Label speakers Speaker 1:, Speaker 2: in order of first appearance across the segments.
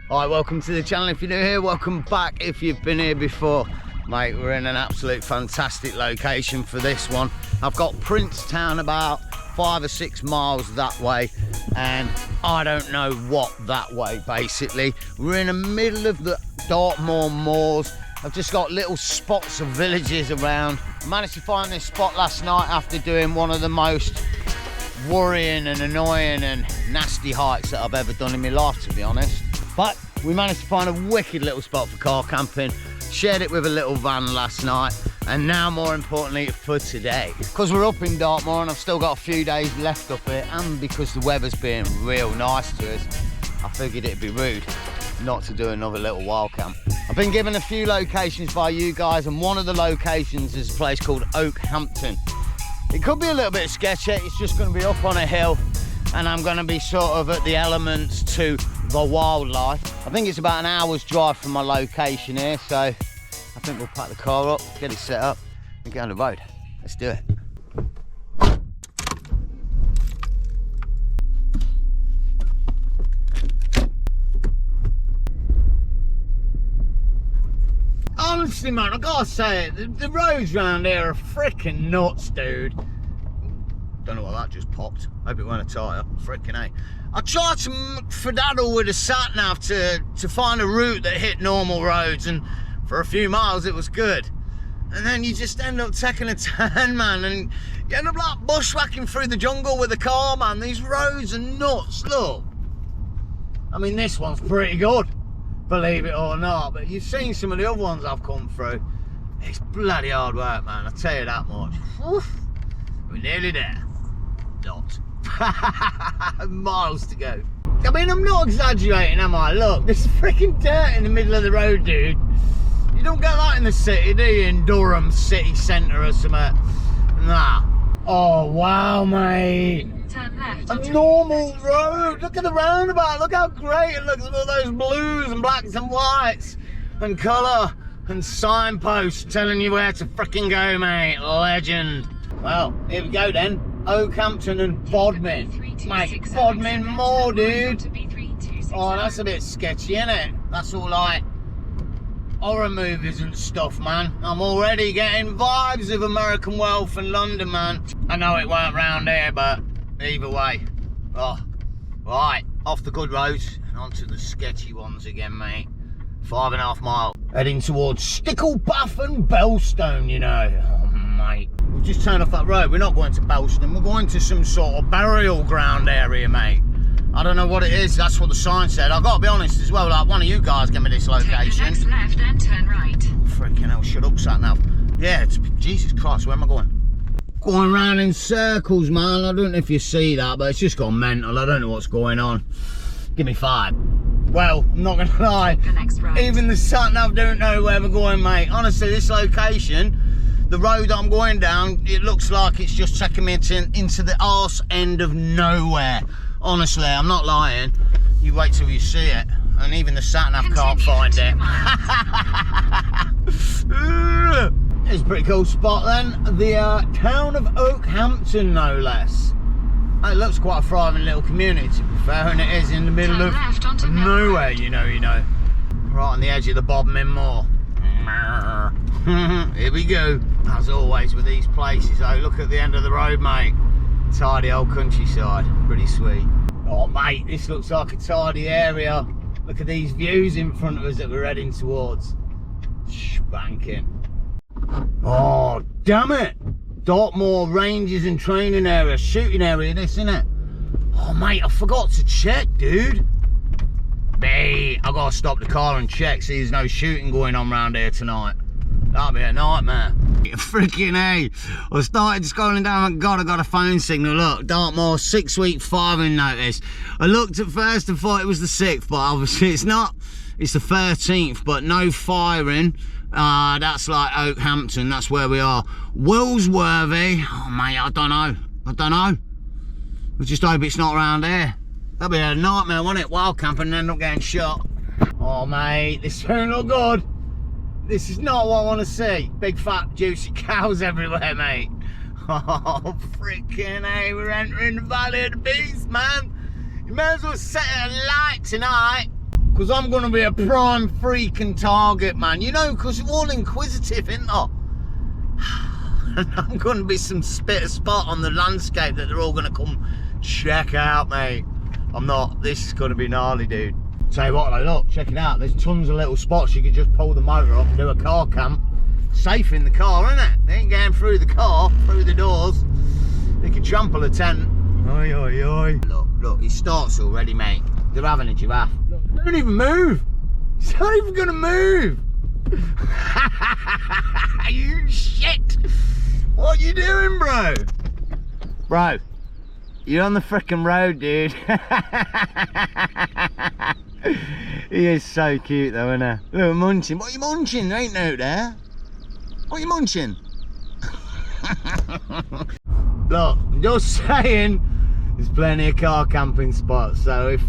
Speaker 1: Alright, welcome to the channel if you're new here, welcome back if you've been here before. Mate, we're in an absolute fantastic location for this one. I've got Princetown about 5 or 6 miles that way, and I don't know what that way basically. We're in the middle of the Dartmoor moors. I've just got little spots of villages around. I managed to find this spot last night after doing one of the most worrying and annoying and nasty hikes that I've ever done in my life, to be honest. But we managed to find a wicked little spot for car camping, shared it with a little van last night, and now more importantly for today. Because we're up in Dartmoor and I've still got a few days left up here, and because the weather's been real nice to us, I figured it'd be rude not to do another little wild camp. I've been given a few locations by you guys, and one of the locations is a place called Oakhampton. It could be a little bit sketchy, it's just going to be up on a hill, and I'm going to be sort of at the elements to the wildlife. I think it's about an hour's drive from my location here, so I think we'll pack the car up, get it set up, and get on the road. Let's do it. Honestly, man, I gotta say it, the roads around here are freaking nuts, dude. Don't know what that just popped. Hope it weren't a tyre. Freaking A. I tried to fedaddle with a sat nav to find a route that hit normal roads, and for a few miles it was good. And then you just end up taking a turn, man, and you end up like bushwhacking through the jungle with the car, man. These roads are nuts, look. I mean, this one's pretty good, believe it or not, but you've seen some of the other ones I've come through. It's bloody hard work, man, I'll tell you that much. Oof. We're nearly there. Not. Miles to go. I mean, I'm not exaggerating, am I? Look, there's freaking dirt in the middle of the road, dude. You don't get that in the city, do you? In Durham city centre or something. Nah. Oh, wow, mate.
Speaker 2: Turn left.
Speaker 1: A normal road. Look at the roundabout. Look how great it looks with all those blues and blacks and whites and colour and signposts telling you where to freaking go, mate. Legend. Well, here we go then. Oakhampton and Bodmin. Mate, Bodmin more, dude. Oh, that's a bit sketchy, isn't it? That's all like horror movies and stuff, man. I'm already getting vibes of American Wealth and London, man. I know it weren't round here, but either way. Oh, right, off the good roads and onto the sketchy ones again, mate. 5.5 miles. Heading towards Sticklebath and Bellstone, you know. Oh, mate. We've just turned off that road. We're not going to Bellstone. We're going to some sort of burial ground area, mate. I don't know what it is. That's what the sign said. I've got to be honest as well. Like, one of you guys gave me this location.
Speaker 2: Take the next left and turn right.
Speaker 1: Freaking hell, shut up, sat nav. Yeah, it's, Jesus Christ, where am I going? Going round in circles, man. I don't know if you see that, but it's just gone mental. I don't know what's going on. Give me 5. Well, I'm not going to lie.
Speaker 2: The next right.
Speaker 1: Even the sat nav don't know where we're going, mate. Honestly, this location, the road I'm going down, it looks like it's just taking me into the arse end of nowhere. Honestly, I'm not lying. You wait till you see it. And even the sat nav can't find it. It's a pretty cool spot then. The town of Oakhampton, no less. It looks quite a thriving little community, to be fair, and it is in the middle of nowhere, you know. Right on the edge of the Bodmin Moor. Here we go. As always with these places, oh, look at the end of the road, mate. Tidy old countryside, pretty sweet. Oh, mate, this looks like a tidy area. Look at these views in front of us that we're heading towards. Spanking. Oh, damn it. Dartmoor Ranges and Training Area, shooting area, this, isn't it? Oh, mate, I forgot to check, dude. Mate, I gotta stop the car and check, see there's no shooting going on around here tonight. That'd be a nightmare. Freaking A. I started scrolling down and God, I got a phone signal. Look, Dartmoor 6-week firing notice. I looked at first and thought it was the 6th, but obviously it's not. It's the 13th, but no firing. That's like Oakhampton, that's where we are. Willsworthy, oh mate, I don't know. We just hope it's not around here. That'd be a nightmare, wouldn't it? Wild camping and end up getting shot. Oh mate, this don't look good. This is not what I want to see. Big fat juicy cows everywhere, mate. Oh freaking A, we're entering the Valley of the Beast, man. You may as well set it alight tonight. because I'm going to be a prime freaking target, man. You know, because we're all inquisitive, isn't there? And I'm going to be some spot on the landscape that they're all going to come check out, mate. I'm not. This is going to be gnarly, dude. Tell you what, like, look, check it out. There's tons of little spots you could just pull the motor up and do a car camp. Safe in the car, isn't it? They ain't going through the car, through the doors. They can trample a tent. Oi, oi, oi. Look, it starts already, mate. They're having a giraffe. Look, don't even move. It's not even going to move. You shit. What you doing, bro? Bro, you're on the frickin' road, dude. He is so cute though, isn't he? Look, munching. What are you munching? There ain't no there. What are you munching? Look, I'm just saying, there's plenty of car camping spots. So if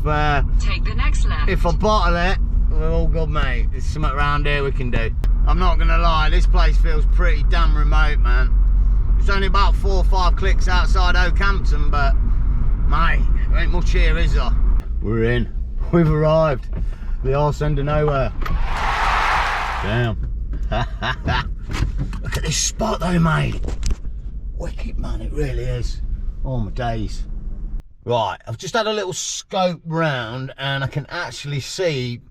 Speaker 2: Take the next left.
Speaker 1: if I bottle it, we're all good, mate. There's something around here we can do. I'm not gonna lie, this place feels pretty damn remote, man. It's only about 4 or 5 clicks outside Oakhampton, but mate, there ain't much here, is there? We're in. We've arrived. The arse end of nowhere. Damn. Look at this spot though, mate. Wicked, man, it really is. Oh my days. Right, I've just had a little scope round and I can actually see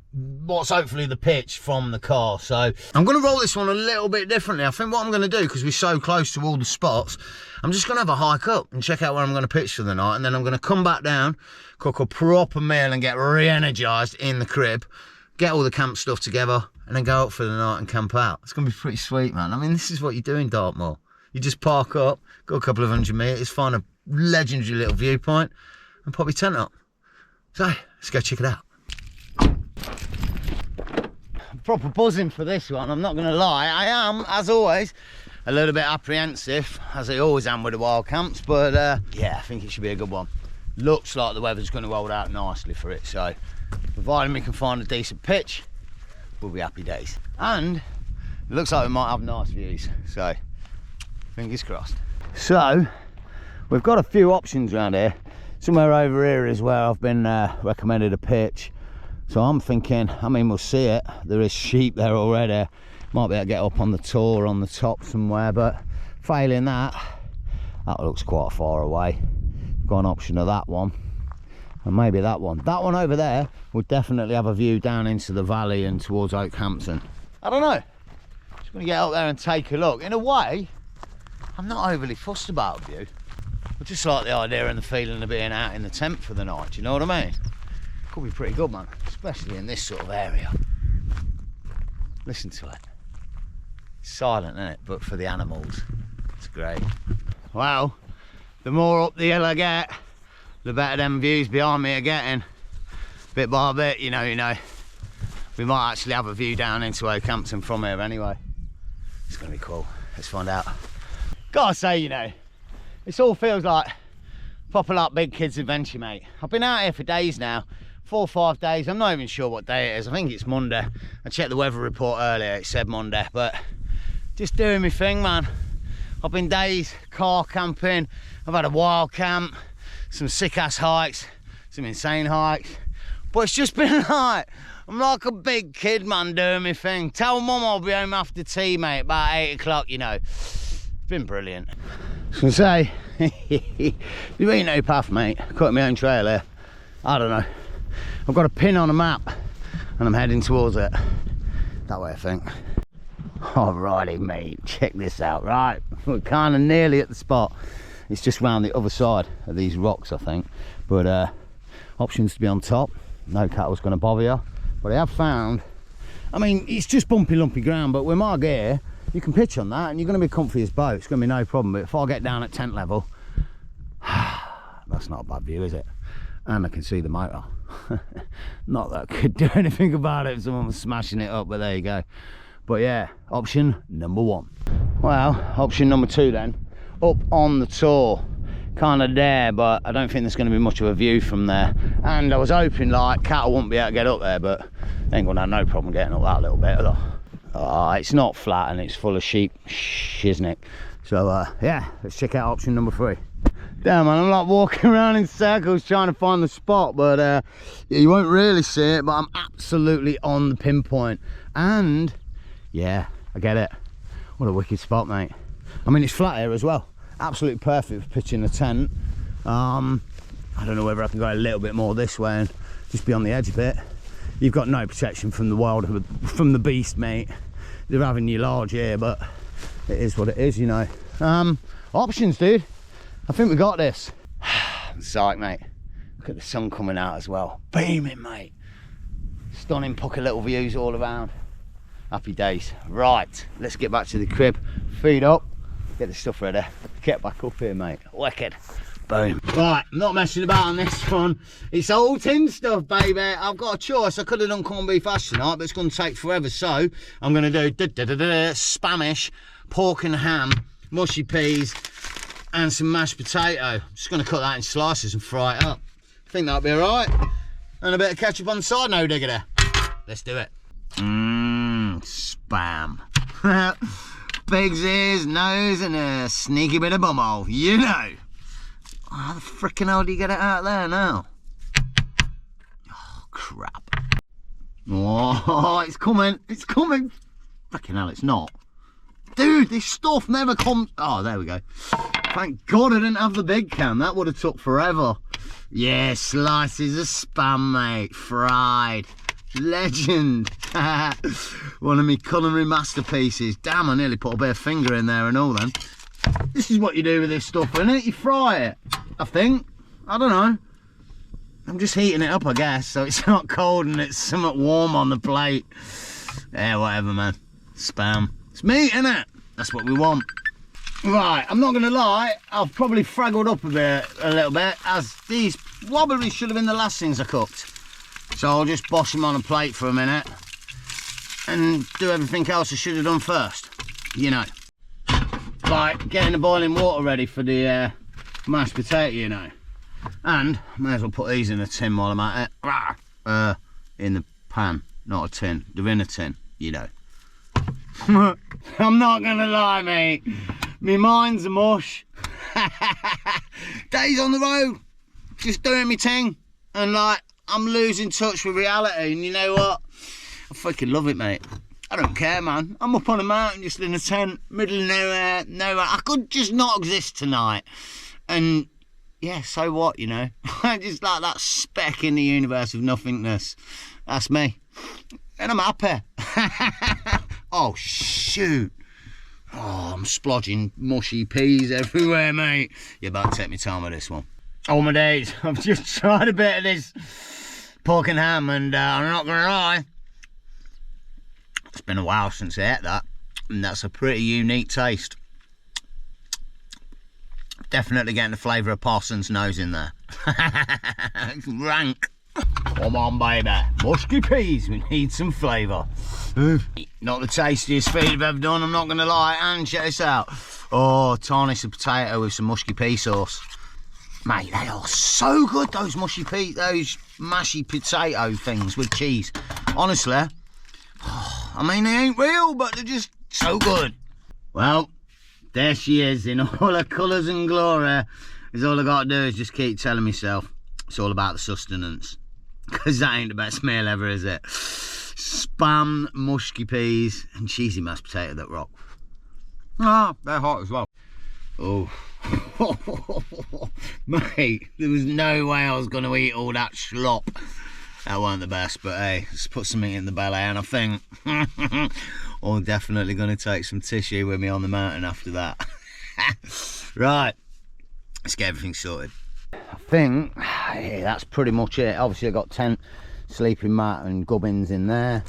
Speaker 1: what's hopefully the pitch from the car. So I'm going to roll this one a little bit differently. I think what I'm going to do, because we're so close to all the spots, I'm just going to have a hike up and check out where I'm going to pitch for the night, and then I'm going to come back down, cook a proper meal and get re-energised in the crib, get all the camp stuff together, and then go out for the night and camp out. It's going to be pretty sweet, man. I mean, this is what you do in Dartmoor. You just park up, go a couple of 100 metres, find a legendary little viewpoint, and pop your tent up. So let's go check it out. Proper buzzing for this one, I'm not going to lie. I am, as always, a little bit apprehensive, as I always am with the wild camps, but yeah, I think it should be a good one. Looks like the weather's going to hold out nicely for it, so providing we can find a decent pitch, we'll be happy days. And it looks like we might have nice views, so fingers crossed. So we've got a few options around here. Somewhere over here is where I've been recommended a pitch. So I'm thinking, I mean, we'll see it. There is sheep there already. Might be able to get up on the tor on the top somewhere, but failing that, that looks quite far away. Got an option of that one, and maybe that one. That one over there would definitely have a view down into the valley and towards Oakhampton. I don't know. Just gonna get up there and take a look. In a way, I'm not overly fussed about a view. I just like the idea and the feeling of being out in the tent for the night. Do you know what I mean? Could be pretty good, man, especially in this sort of area. Listen to it. It's silent, isn't it? But for the animals, it's great. Well, the more up the hill I get, the better them views behind me are getting. Bit by bit, you know. We might actually have a view down into Oakhampton from here anyway. It's gonna be cool. Let's find out. Gotta say, you know, this all feels like proper like big kids adventure, mate. I've been out here for days now. 4 or 5 days. I'm not even sure what day it is. I think it's Monday. I checked the weather report earlier, it said Monday, but just doing my thing, man. I've been days car camping. I've had a wild camp, some sick ass hikes, some insane hikes, but it's just been like, I'm like a big kid, man, doing my thing. Tell mum I'll be home after tea, mate, about 8 o'clock, you know. It's been brilliant. I was gonna say, there ain't no path, mate. Cutting my own trail here. I don't know. I've got a pin on a map and I'm heading towards it. That way, I think. Alrighty, mate, check this out, right? We're kind of nearly at the spot. It's just round the other side of these rocks, I think. But options to be on top. No cattle's going to bother you. But I have found, I mean, it's just bumpy, lumpy ground, but with my gear, you can pitch on that and you're going to be comfy as boat. It's going to be no problem. But if I get down at tent level, that's not a bad view, is it? And I can see the motor. Not that I could do anything about it if someone was smashing it up, but there you go. But yeah, option number 1. Well, option number 2 then, up on the tor. Kind of there, but I don't think there's going to be much of a view from there. And I was hoping like cattle wouldn't be able to get up there, but they ain't going to have no problem getting up that little bit, though. It's not flat and it's full of sheep, isn't it? So yeah, let's check out option number 3. Damn, man, I'm like walking around in circles trying to find the spot, but yeah, you won't really see it, but I'm absolutely on the pinpoint. And yeah, I get it. What a wicked spot, mate. I mean, it's flat here as well. Absolutely perfect for pitching a tent. I don't know whether I can go a little bit more this way and just be on the edge a bit. You've got no protection from the wild, from the beast, mate. They're having you large here, but it is what it is, you know. Options, dude. I think we got this. Psych, mate. Look at the sun coming out as well. Beaming, mate. Stunning pucker little views all around. Happy days. Right, let's get back to the crib. Feed up. Get the stuff ready. Get back up here, mate. Wicked. Boom. Right, I'm not messing about on this one. It's old tin stuff, baby. I've got a choice. I could have done corned beef hash tonight, but it's going to take forever. So I'm going to do Spanish, pork and ham, mushy peas, and some mashed potato. I'm just going to cut that in slices and fry it up. I think that'll be all right. And a bit of ketchup on the side, no digger. Let's do it. Spam. Pig's ears, nose, and a sneaky bit of bumhole, you know. How the frickin' hell do you get it out there now? Oh, crap. Oh, it's coming. It's coming. Frickin' hell, it's not. Dude, this stuff never comes. Oh, there we go. Thank God I didn't have the big can. That would have took forever. Yeah, slices of spam, mate. Fried. Legend. One of me culinary masterpieces. Damn, I nearly put a bit of finger in there and all then. This is what you do with this stuff, isn't it? You fry it, I think. I don't know. I'm just heating it up, I guess, so it's not cold and it's somewhat warm on the plate. Yeah, whatever, man. Spam. It's meat, innit? That's what we want. Right, I'm not going to lie. I've probably fraggled up a little bit, as these probably should have been the last things I cooked. So I'll just bosh them on a plate for a minute and do everything else I should have done first, you know. Like getting the boiling water ready for the mashed potato, you know. And may as well put these in a tin while I'm at it. In the pan, not a tin. They're in a tin, you know. I'm not gonna lie, mate. My mind's a mush. Days on the road, just doing my thing, and like I'm losing touch with reality. And you know what? I fucking love it, mate. I don't care, man. I'm up on a mountain just in a tent, middle of nowhere, I could just not exist tonight. And yeah, so what, you know? I just like that speck in the universe of nothingness. That's me. And I'm happy. Oh, shoot. Oh, I'm splodging mushy peas everywhere, mate. You're about to take me time with this one. Oh, my days. I've just tried a bit of this pork and ham, and I'm not going to lie. It's been a while since I ate that, and that's a pretty unique taste. Definitely getting the flavour of parson's nose in there. It's rank. Come on, baby. Musky peas, we need some flavour. Not the tastiest feed I've ever done, I'm not going to lie. And check this out. Oh, tarnish the potato with some musky pea sauce. Mate, they are so good, those mushy pea, those mashy potato things with cheese. Honestly, I mean, they ain't real, but they're just so good. Well, there she is in all her colours and glory. Is all I got to do is just keep telling myself it's all about the sustenance. Because that ain't the best meal ever, is it? Spam, musky peas, and cheesy mashed potato that rock. Ah, they're hot as well. Oh. Mate, there was no way I was going to eat all that slop. That weren't the best, but hey, let's put something in the belly, and I think I'm definitely going to take some tissue with me on the mountain after that. Right, let's get everything sorted. I think yeah, that's pretty much it. Obviously I got tent, sleeping mat and gubbins in there,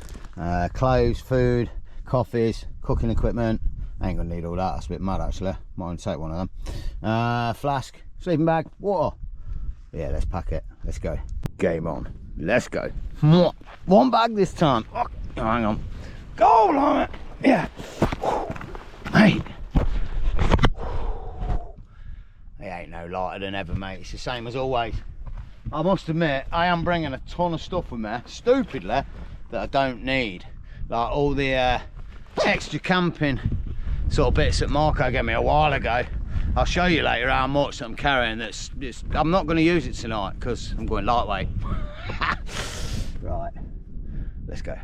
Speaker 1: clothes, food, coffees, cooking equipment. I ain't gonna need all that, that's a bit mad actually. Might want to take one of them. Flask, sleeping bag, water. Yeah, let's pack it, let's go. Game on, let's go. One bag this time. Oh, hang on. Go on it. Yeah. Mate. It ain't no lighter than ever, mate. It's the same as always. I must admit, I am bringing a ton of stuff with me, stupidly, that I don't need. Like all the extra camping sort of bits that Marco gave me a while ago. I'll show you later how much I'm carrying. I'm not going to use it tonight because I'm going lightweight. Right, let's go.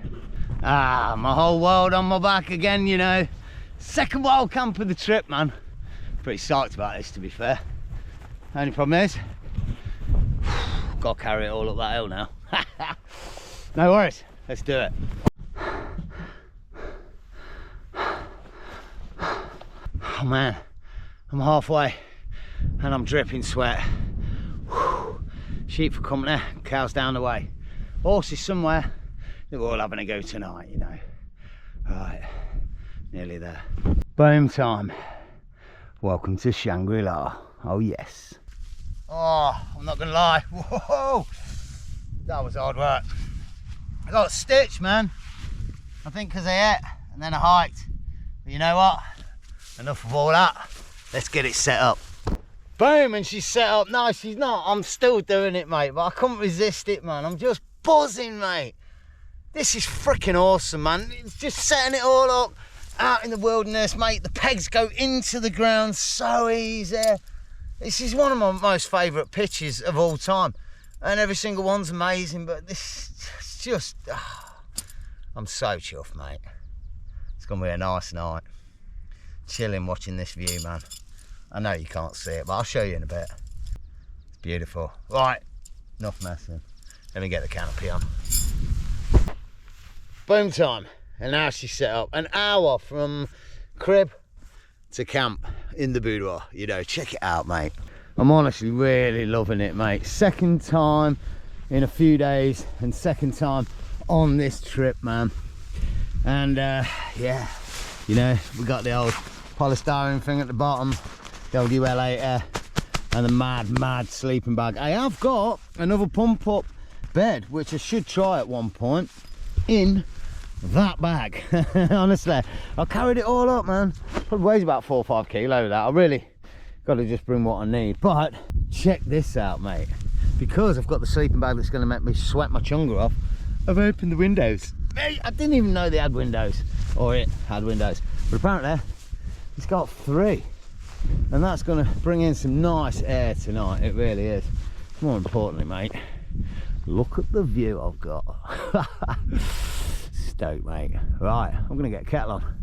Speaker 1: Ah, my whole world on my back again, you know. Second wild camp of the trip, man. Pretty psyched about this, to be fair. Only problem is, got to carry it all up that hill now. No worries, let's do it. Oh man, I'm halfway and I'm dripping sweat. Sheep for company, cows down the way. Horses somewhere, they're all having a go tonight, you know. Right, nearly there. Boom time. Welcome to Shangri-La. Oh yes. Oh, I'm not gonna lie. Whoa, that was hard work. I got stitched, man. I think because I ate and then I hiked. But you know what? Enough of all that. Let's get it set up. Boom, and she's set up. No, she's not. I'm still doing it, mate. But I couldn't resist it, man. I'm just buzzing, mate. This is freaking awesome, man. It's just setting it all up out in the wilderness, mate. The pegs go into the ground so easy. This is one of my most favourite pitches of all time. And every single one's amazing, but this is just... Oh, I'm so chuffed, mate. It's going to be a nice night. Chilling watching this view, man. I know you can't see it, but I'll show you in a bit. It's beautiful. Right, enough messing. Let me get the canopy on. Boom time. And now she's set up. An hour from crib to camp in the boudoir. You know, check it out, mate. I'm honestly really loving it, mate. Second time in a few days and second time on this trip, man. And yeah, you know, we got the old polystyrene thing at the bottom, the old UL8 and the mad sleeping bag. I have got another pump up bed, which I should try at one point in that bag. Honestly, I carried it all up, man. Probably weighs about 4 or 5 kilos. That I really got to just bring what I need. But check this out, mate. Because I've got the sleeping bag that's going to make me sweat my chunga off, I've opened the windows. Mate, I didn't even know they had windows, or it had windows, but apparently it's got 3, and that's going to bring in some nice air tonight. It really is. More importantly, mate, look at the view I've got. Stoked, mate. Right, I'm going to get a kettle on.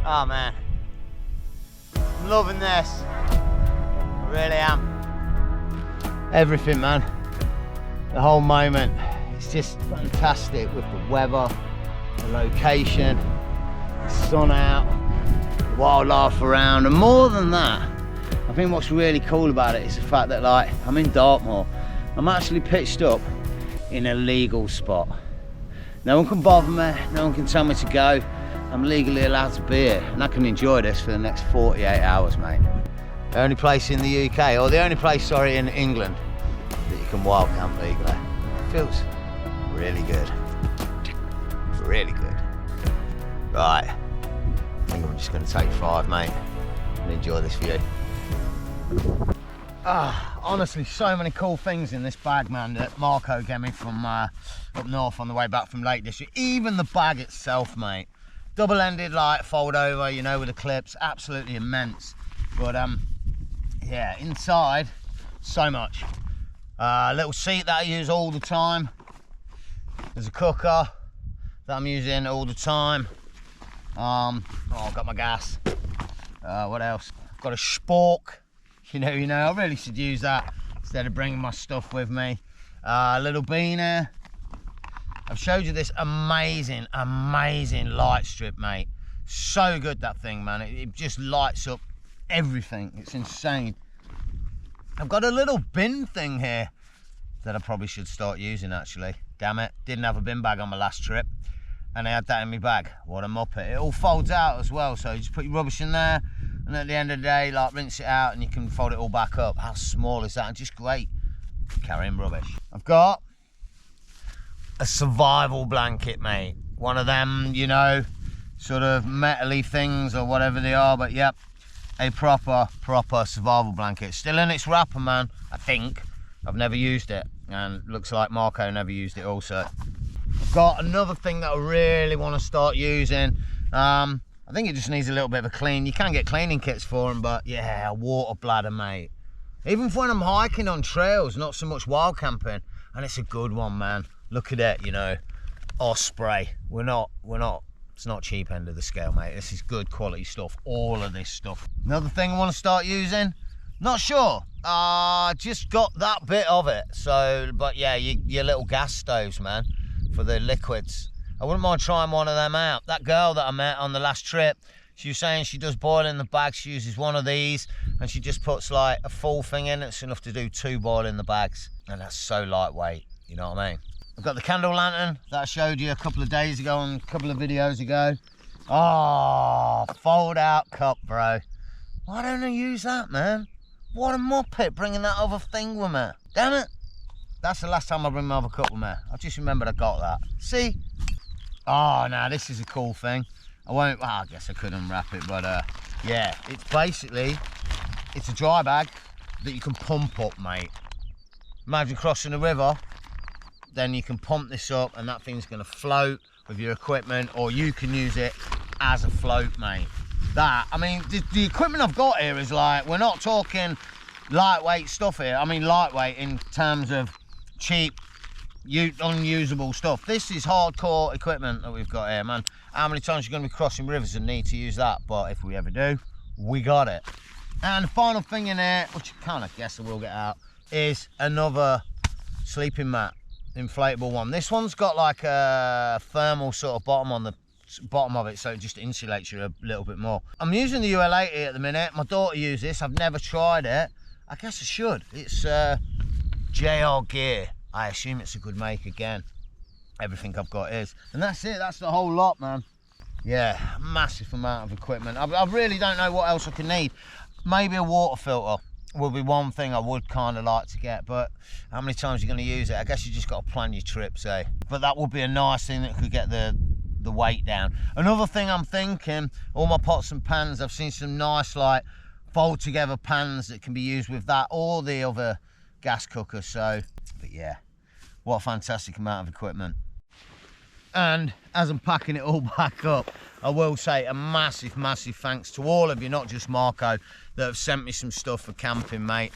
Speaker 1: Oh man, I'm loving this. I really am. Everything, man. The whole moment. It's just fantastic with the weather, the location, the sun out, the wildlife around, and more than that, I think what's really cool about it is the fact that, like, I'm in Dartmoor. I'm actually pitched up in a legal spot. No one can bother me, no one can tell me to go. I'm legally allowed to be here, and I can enjoy this for the next 48 hours, mate. The only place in the UK, or the only place, sorry, in England that you can wild camp legally. It feels really good. Really good. Right, I think I'm just going to take 5, mate, and enjoy this view. Honestly, so many cool things in this bag, man, that Marco gave me from up north on the way back from Lake District. Even the bag itself, mate. Double-ended, like, fold over, you know, with the clips. Absolutely immense. But, yeah, inside, so much. Little seat that I use all the time. There's a cooker that I'm using all the time. Oh, I've got my gas. What else? Got a spork. You know, I really should use that instead of bringing my stuff with me. Little beanie. I've showed you this amazing light strip, mate. So good, that thing, man. It just lights up everything. It's insane. I've got a little bin thing here that I probably should start using, actually. Damn it, didn't have a bin bag on my last trip, and I had that in my bag. What a muppet. It all folds out as well, so you just put your rubbish in there, and at the end of the day, like, rinse it out, and you can fold it all back up. How small is that? And just great carrying rubbish. I've got a survival blanket, mate. One of them, you know, sort of metal-y things or whatever they are, but yep, a proper survival blanket. Still in its wrapper, man, I think. I've never used it, and looks like Marco never used it also. I've got another thing that I really want to start using. I think it just needs a little bit of a clean. You can get cleaning kits for them, but yeah, a water bladder, mate. Even when I'm hiking on trails, not so much wild camping, and it's a good one, man. Look at it, you know, Osprey. We're not, it's not cheap end of the scale, mate. This is good quality stuff, all of this stuff. Another thing I want to start using, not sure, just got that bit of it. So, but yeah, your little gas stoves, man, for the liquids. I wouldn't mind trying one of them out. That girl that I met on the last trip, she was saying she does boil in the bag. She uses one of these and she just puts like a full thing in. It's enough to do 2 boil in the bags. And that's so lightweight, you know what I mean? I've got the candle lantern that I showed you a couple of days ago and a couple of videos ago. Oh, fold out cup, bro. Why don't I use that, man? What a muppet bringing that other thing with me. Damn it. That's the last time I bring my other cup with me. I just remembered I got that. See? Oh, now this is a cool thing. I won't, well, I guess I could unwrap it, but yeah, it's basically, it's a dry bag that you can pump up, mate. Imagine crossing a river, then you can pump this up and that thing's gonna float with your equipment, or you can use it as a float, mate. That, I mean, the equipment I've got here is like, we're not talking lightweight stuff here. I mean lightweight in terms of cheap, unusable stuff. This is hardcore equipment that we've got here, man. How many times you're going to be crossing rivers and need to use that? But if we ever do, we got it. And the final thing in here, which I kind of guess I will get out, is another sleeping mat, inflatable one. This one's got like a thermal sort of bottom on the bottom of it, so it just insulates you a little bit more. I'm using the UL80 at the minute. My daughter uses this. I've never tried it. I guess I should. It's JR Gear. I assume it's a good make again. Everything I've got is. And that's it, that's the whole lot, man. Yeah, massive amount of equipment. I really don't know what else I can need. Maybe a water filter will be one thing I would kind of like to get, but how many times are you going to use it? I guess you just got to plan your trips, eh? But that would be a nice thing that could get the weight down. Another thing I'm thinking, all my pots and pans, I've seen some nice like fold together pans that can be used with that or the other gas cooker. So, but yeah, what a fantastic amount of equipment. And as I'm packing it all back up, I will say a massive thanks to all of you, not just Marco, that have sent me some stuff for camping, mate.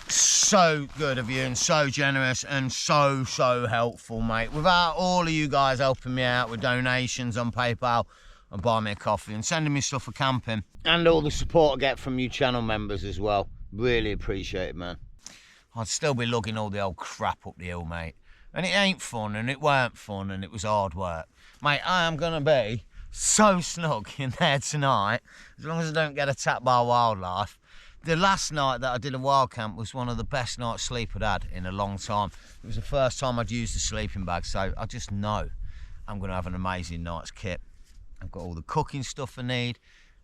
Speaker 1: So good of you and so generous and so helpful, mate. Without all of you guys helping me out with donations on PayPal and buying me a coffee and sending me stuff for camping, and all the support I get from you channel members as well, really appreciate it, man. I'd still be lugging all the old crap up the hill, mate. And it ain't fun, and it weren't fun, and it was hard work. Mate, I am gonna be so snug in there tonight, as long as I don't get attacked by wildlife. The last night that I did a wild camp was one of the best night's sleep I'd had in a long time. It was the first time I'd used a sleeping bag, so I just know I'm gonna have an amazing night's kit. I've got all the cooking stuff I need,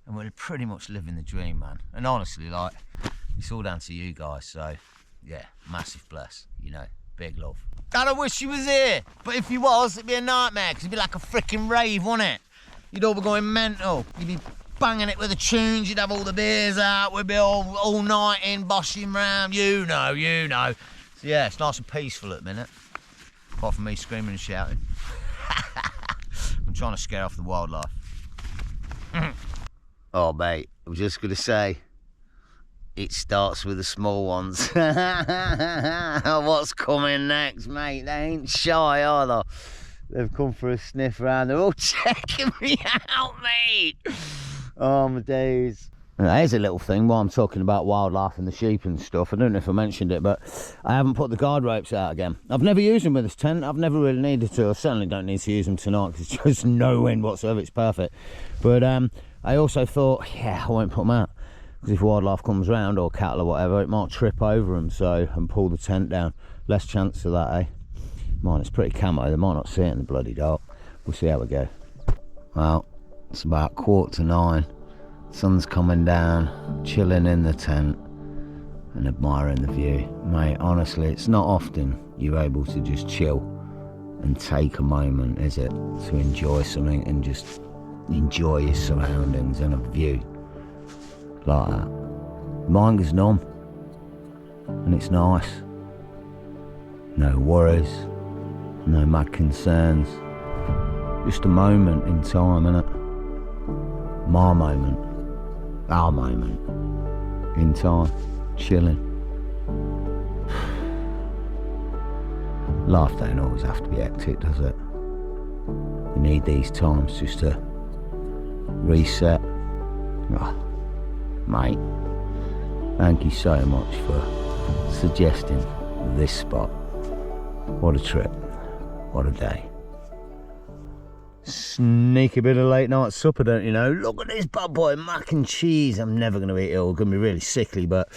Speaker 1: and we're pretty much living the dream, man. And honestly, like, it's all down to you guys, so yeah, massive bless, you know, big love. God, I wish you was here, but if you was, it'd be a nightmare, because it'd be like a freaking rave, wouldn't it? You'd all be going mental. You'd be banging it with the tunes, you'd have all the beers out, we'd be all night in, boshing round, you know. So yeah, it's nice and peaceful at the minute, apart from me screaming and shouting. I'm trying to scare off the wildlife. Oh, mate, I was just going to say, it starts with the small ones. What's coming next, mate? They ain't shy, are they? They've come for a sniff around. They're all checking me out, mate. Oh, my days. Here's a little thing while I'm talking about wildlife and the sheep and stuff. I don't know if I mentioned it, but I haven't put the guard ropes out again. I've never used them with this tent. I've never really needed to. I certainly don't need to use them tonight because it's just no wind whatsoever. It's perfect. But I also thought, yeah, I won't put them out, because if wildlife comes round, or cattle or whatever, it might trip over them, so, and pull the tent down. Less chance of that, eh? Mine, it's pretty camo. They might not see it in the bloody dark. We'll see how we go. Well, it's about 8:45. Sun's coming down, chilling in the tent and admiring the view. Mate, honestly, it's not often you're able to just chill and take a moment, is it? To enjoy something and just enjoy your surroundings and a view. like that. Mind goes numb, and it's nice. No worries, no mad concerns. Just a moment in time, innit? My moment, our moment, in time, chilling. Life don't always have to be hectic, does it? You need these times just to reset. Oh, mate, thank you so much for suggesting this spot. What a trip, what a day. Sneaky bit of late night supper, don't you know? Look at this bad boy, mac and cheese. I'm never going to eat it all, going to be really sickly, but...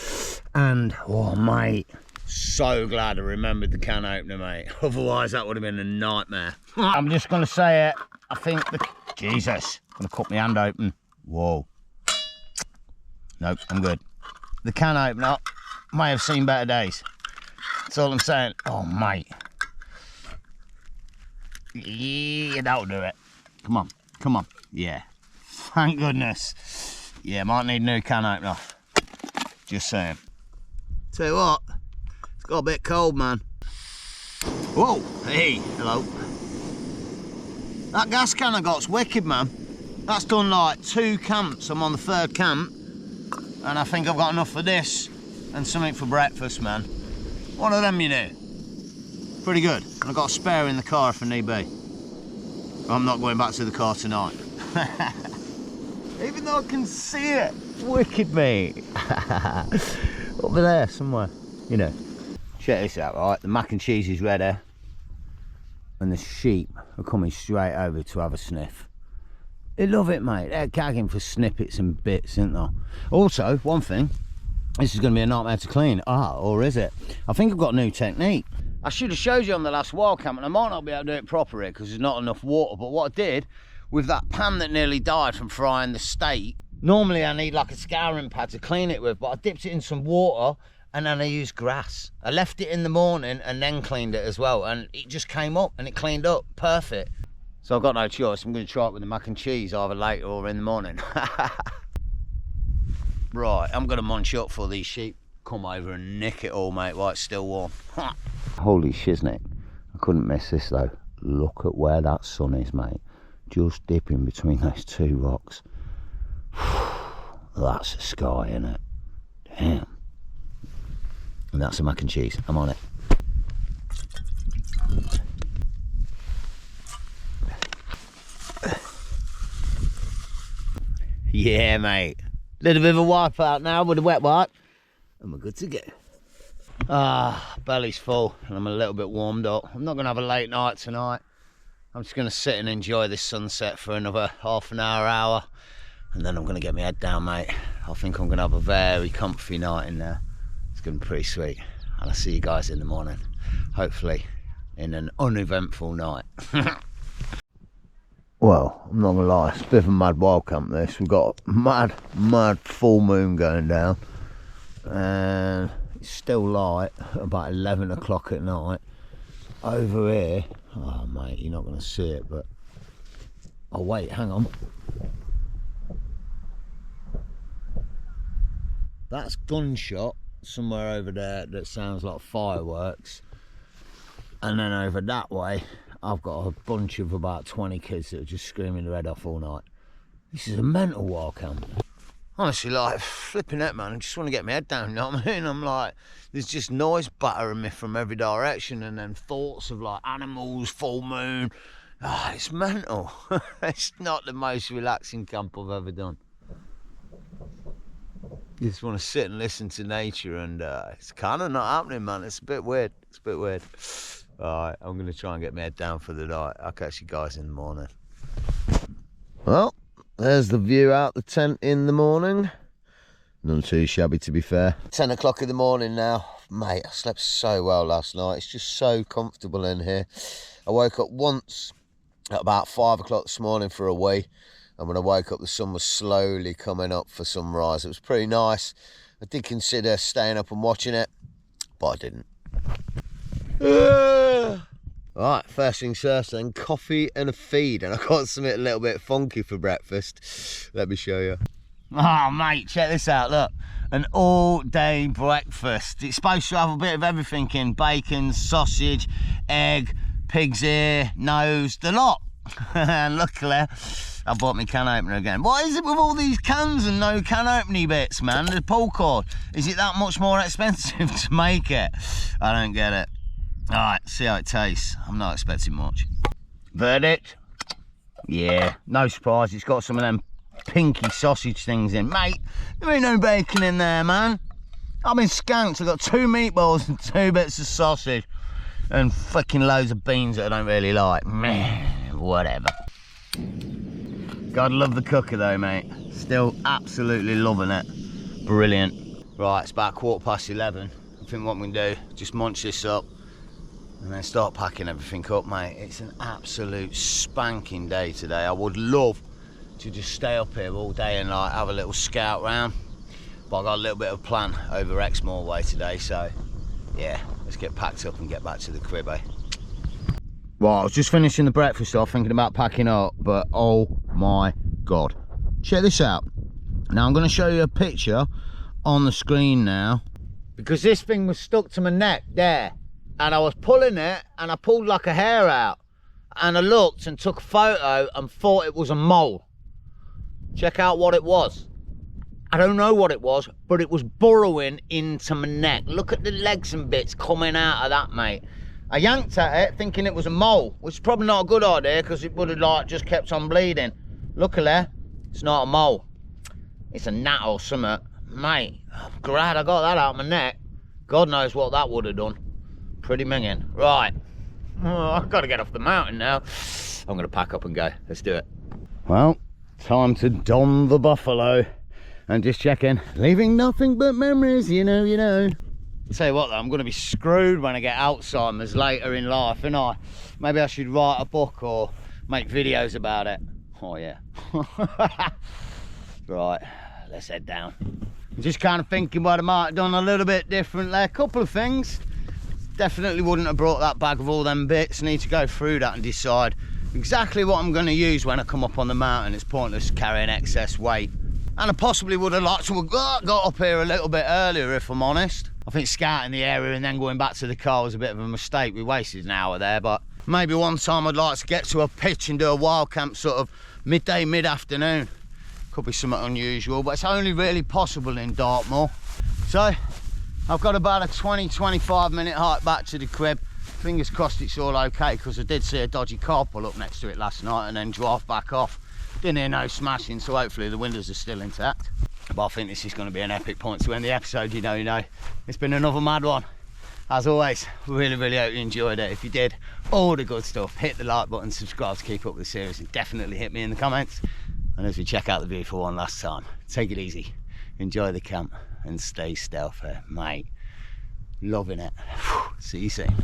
Speaker 1: And, oh mate, so glad I remembered the can opener, mate. Otherwise that would have been a nightmare. I'm just going to say it, I think the... Jesus, I'm going to cut my hand open. Whoa. Nope, I'm good. The can opener may have seen better days. That's all I'm saying. Oh mate. Yeah, that'll do it. Come on, come on. Yeah. Thank goodness. Yeah, might need a new can opener. Just saying. Tell you what, it's got a bit cold, man. Whoa, hey, hello. That gas can I got's wicked, man. That's done like 2 camps. I'm on the 3rd camp, and I think I've got enough for this and something for breakfast, man. One of them, you know. Pretty good. And I've got a spare in the car if I need be. I'm not going back to the car tonight. Even though I can see it. Wicked, mate. Over there somewhere, you know. Check this out, right? The mac and cheese is ready. And the sheep are coming straight over to have a sniff. They love it, mate. They're gagging for snippets and bits, aren't they? Also, one thing. This is going to be a nightmare to clean. Or is it? I think I've got a new technique. I should have showed you on the last wild camp, and I might not be able to do it properly here because there's not enough water, but what I did with that pan that nearly died from frying the steak, normally I need like a scouring pad to clean it with, but I dipped it in some water and then I used grass. I left it in the morning and then cleaned it as well, and it just came up and it cleaned up perfect. So I've got no choice. I'm going to try it with the mac and cheese either later or in the morning. Right, I'm going to munch up for these sheep come over and nick it all, mate, while it's still warm. Holy shiznick, I couldn't miss this though. Look at where that sun is, mate. Just dipping between those 2 rocks. That's the sky, innit? Damn. And that's the mac and cheese. I'm on it. Yeah, mate. Little bit of a wipe out now with a wet wipe, and we're good to go. Belly's full and I'm a little bit warmed up. I'm not going to have a late night tonight. I'm just going to sit and enjoy this sunset for another half an hour, and then I'm going to get my head down, mate. I think I'm going to have a very comfy night in there. It's going to be pretty sweet, and I'll see you guys in the morning, hopefully in an uneventful night. Well, I'm not gonna lie, it's a bit of a mad wild camp this. We've got a mad full moon going down, and it's still light, about 11 o'clock at night. Over here, oh mate, you're not gonna see it, but, oh wait, hang on. That's gunshot somewhere over there that sounds like fireworks. And then over that way, I've got a bunch of about 20 kids that are just screaming their head off all night. This is a mental wild camp. Honestly, like, flipping it, man. I just want to get my head down, you know what I mean? I'm like, there's just noise battering me from every direction, and then thoughts of like animals, full moon. It's mental. It's not the most relaxing camp I've ever done. You just want to sit and listen to nature, and it's kind of not happening, man. It's a bit weird. It's a bit weird. Alright, I'm going to try and get my head down for the night. I'll catch you guys in the morning. Well, there's the view out the tent in the morning. None too shabby, to be fair. 10 o'clock in the morning now. Mate, I slept so well last night. It's just so comfortable in here. I woke up once at about 5 o'clock this morning for a wee. And when I woke up, the sun was slowly coming up for sunrise. It was pretty nice. I did consider staying up and watching it, but I didn't. Right, first things first then, coffee and a feed, and I got something a little bit funky for breakfast. Let me show you. Oh, mate, check this out, look. An all-day breakfast. It's supposed to have a bit of everything in. Bacon, sausage, egg, pig's ear, nose, the lot. And luckily, I bought my can opener again. What is it with all these cans and no can opening bits, man? The pull cord. Is it that much more expensive to make it? I don't get it. All right, see how it tastes. I'm not expecting much. Verdict? Yeah, no surprise. It's got some of them pinky sausage things in. Mate, there ain't no bacon in there, man. I've been skanked. I've got 2 meatballs and 2 bits of sausage and fucking loads of beans that I don't really like. Meh, whatever. God love the cooker though, mate. Still absolutely loving it. Brilliant. Right, it's about 11:15. I think what we can do, just munch this up and then start packing everything up, mate. It's an absolute spanking day today. I would love to just stay up here all day and like have a little scout round, but I got a little bit of a plan over Exmoor way today, so yeah, let's get packed up and get back to the crib, eh? Well, I was just finishing the breakfast off, thinking about packing up, but oh my God. Check this out. Now I'm gonna show you a picture on the screen now, because this thing was stuck to my neck there, and I was pulling it and I pulled like a hair out, and I looked and took a photo and thought it was a mole. Check out what it was. I don't know what it was, but it was burrowing into my neck. Look at the legs and bits coming out of that, mate. I yanked at it thinking it was a mole, which is probably not a good idea because it would have like just kept on bleeding. Luckily, it's not a mole. It's a gnat or something. Mate, I'm glad I got that out of my neck. God knows what that would have done. Pretty minging. Right, I've got to get off the mountain now. I'm going to pack up and go. Let's do it. Well, time to don the buffalo. And just checking, leaving nothing but memories, you know. I'll tell you what though, I'm going to be screwed when I get Alzheimer's later in life, and maybe I should write a book or make videos about it. Oh yeah. Right, let's head down. I'm just kind of thinking what I might have done a little bit differently. A couple of things. Definitely wouldn't have brought that bag of all them bits. Need to go through that and decide exactly what I'm going to use when I come up on the mountain. It's pointless carrying excess weight. And I possibly would have liked to have got up here a little bit earlier, if I'm honest. I think scouting the area and then going back to the car was a bit of a mistake. We wasted an hour there, but maybe one time I'd like to get to a pitch and do a wild camp sort of midday, mid-afternoon. Could be something unusual, but it's only really possible in Dartmoor. So I've got about a 20-25 minute hike back to the crib. Fingers crossed it's all okay, because I did see a dodgy car pull up next to it last night and then drive back off. Didn't hear no smashing, so hopefully the windows are still intact. But I think this is going to be an epic point to end the episode, you know. It's been another mad one. As always, really hope you enjoyed it. If you did, all the good stuff, hit the like button, subscribe to keep up with the series, and definitely hit me in the comments. And as we check out the view for one last time, take it easy, enjoy the camp, and stay stealthy, mate. Loving it. See you soon.